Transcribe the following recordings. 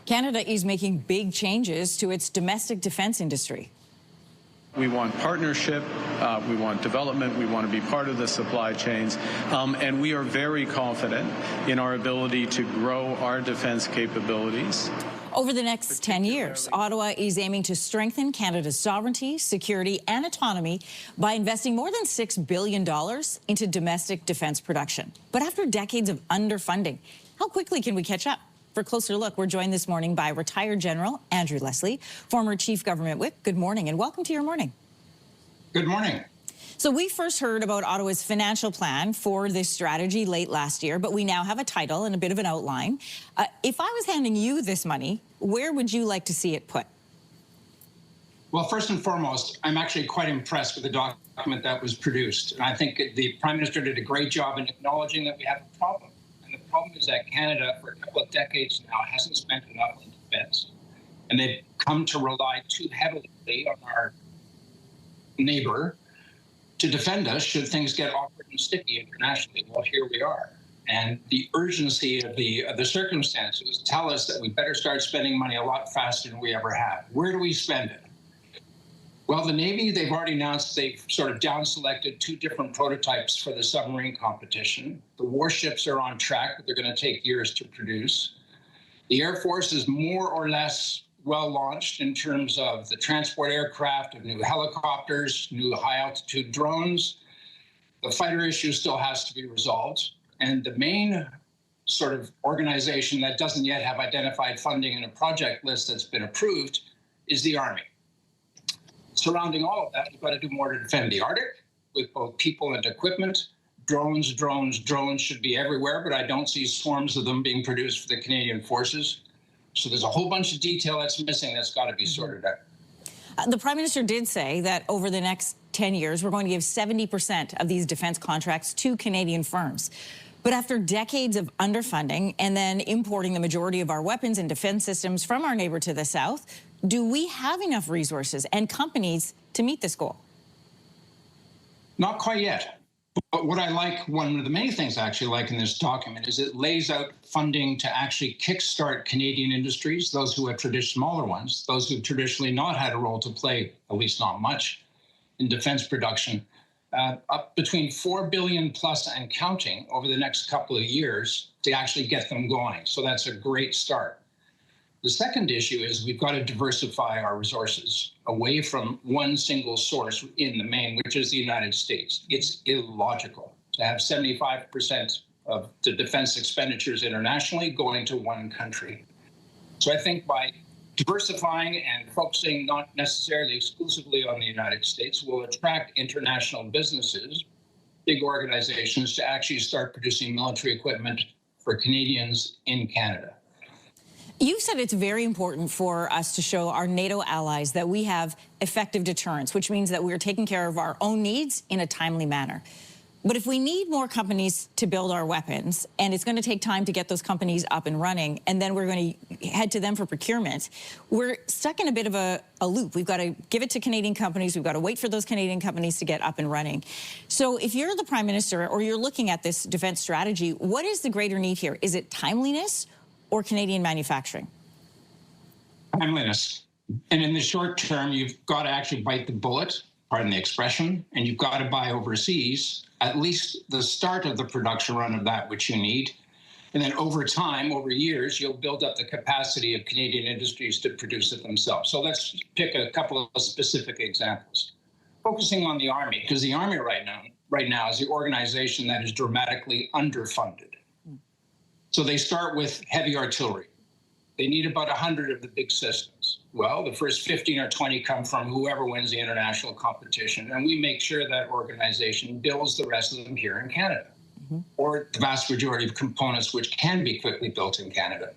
Canada is making big changes to its domestic defense industry. We want partnership, we want development, we want to be part of the supply chains, and we are very confident in our ability to grow our defense capabilities. Over the next 10 years, Ottawa is aiming to strengthen Canada's sovereignty, security, and autonomy by investing more than $6 billion into domestic defense production. But after decades of underfunding, how quickly can we catch up? For a closer look, we're joined this morning by retired General Andrew Leslie, former Chief Government Whip. Good morning, and welcome to your morning. Good morning. So we first heard about Ottawa's financial plan for this strategy late last year, but we now have a title and a bit of an outline. If I was handing you this money, where would you like to see it put? Well, first and foremost, I'm actually quite impressed with the document that was produced. And I think the Prime Minister did a great job in acknowledging that we have a problem. And the problem is that Canada, for a couple of decades now, hasn't spent enough on defense. And they've come to rely too heavily on our neighbor to defend us should things get awkward and sticky internationally. Well, here we are. And the urgency of the circumstances tell us that we better start spending money a lot faster than we ever have. Where do we spend it? Well, the Navy, they've already announced they've sort of down-selected 2 different prototypes for the submarine competition. The warships are on track, but they're going to take years to produce. The Air Force is more or less well launched in terms of the transport aircraft, of new helicopters, new high-altitude drones. The fighter issue still has to be resolved. And the main sort of organization that doesn't yet have identified funding in a project list that's been approved is the Army. Surrounding all of that, we've got to do more to defend the Arctic with both people and equipment. Drones should be everywhere, but I don't see swarms of them being produced for the Canadian forces. So there's a whole bunch of detail that's missing that's got to be sorted out. The Prime Minister did say that over the next 10 years, we're going to give 70% of these defense contracts to Canadian firms. But after decades of underfunding and then importing the majority of our weapons and defense systems from our neighbor to the south, do we have enough resources and companies to meet this goal? Not quite yet. But what I like, one of the many things I actually like in this document is it lays out funding to actually kickstart Canadian industries, those who have smaller ones, those who've traditionally not had a role to play, at least not much, in defense production, up between $4 billion plus and counting over the next couple of years to actually get them going. So that's a great start. The second issue is we've got to diversify our resources away from one single source in the main, which is the United States. It's illogical to have 75% of the defense expenditures internationally going to one country. So I think by diversifying and focusing not necessarily exclusively on the United States will attract international businesses, big organizations, to actually start producing military equipment for Canadians in Canada. You said it's very important for us to show our NATO allies that we have effective deterrence, which means that we're taking care of our own needs in a timely manner. But if we need more companies to build our weapons, and it's going to take time to get those companies up and running, and then we're going to head to them for procurement, we're stuck in a bit of a loop. We've got to give it to Canadian companies. We've got to wait for those Canadian companies to get up and running. So if you're the Prime Minister or you're looking at this defense strategy, what is the greater need here? Is it timeliness or Canadian manufacturing? Timeliness. And in the short term, you've got to actually bite the bullet, pardon the expression, and you've got to buy overseas, at least the start of the production run of that which you need. And then over time, over years, you'll build up the capacity of Canadian industries to produce it themselves. So let's pick a couple of specific examples. Focusing on the Army, because the Army right now is the organization that is dramatically underfunded. So they start with heavy artillery. They need about 100 of the big systems. Well, the first 15 or 20 come from whoever wins the international competition, and we make sure that organization builds the rest of them here in Canada, or the vast majority of components which can be quickly built in Canada.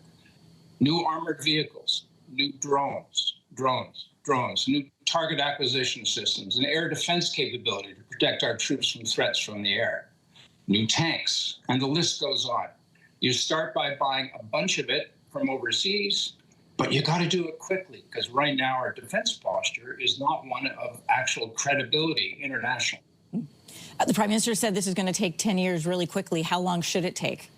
New armored vehicles, new drones, new target acquisition systems, and air defense capability to protect our troops from threats from the air, new tanks, and the list goes on. You start by buying a bunch of it from overseas, but you got to do it quickly because right now our defense posture is not one of actual credibility internationally. The Prime Minister said this is going to take 10 years really quickly. How long should it take?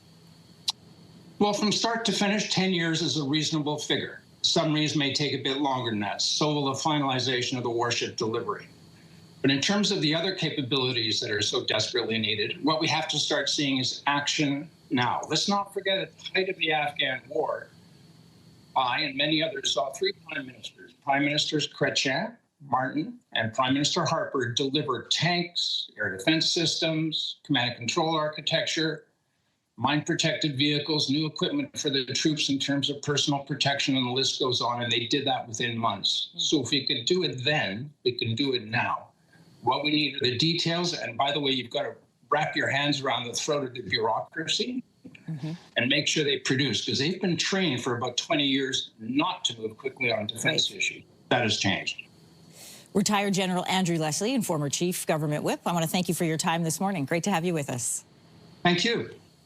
Well, from start to finish, 10 years is a reasonable figure. Submarines may take a bit longer than that. So will the finalization of the warship delivery. But in terms of the other capabilities that are so desperately needed, what we have to start seeing is action now. Let's not forget at the height of the Afghan war, I and many others saw three prime ministers, Prime Ministers Chrétien, Martin, and Prime Minister Harper deliver tanks, air defense systems, command and control architecture, mine-protected vehicles, new equipment for the troops in terms of personal protection, and the list goes on, and they did that within months. So if we could do it then, we can do it now. What we need are the details, and by the way, you've got to wrap your hands around the throat of the bureaucracy and make sure they produce, because they've been trained for about 20 years not to move quickly on defense issues. That has changed. Retired General Andrew Leslie and former Chief Government Whip, I want to thank you for your time this morning. Great to have you with us. Thank you.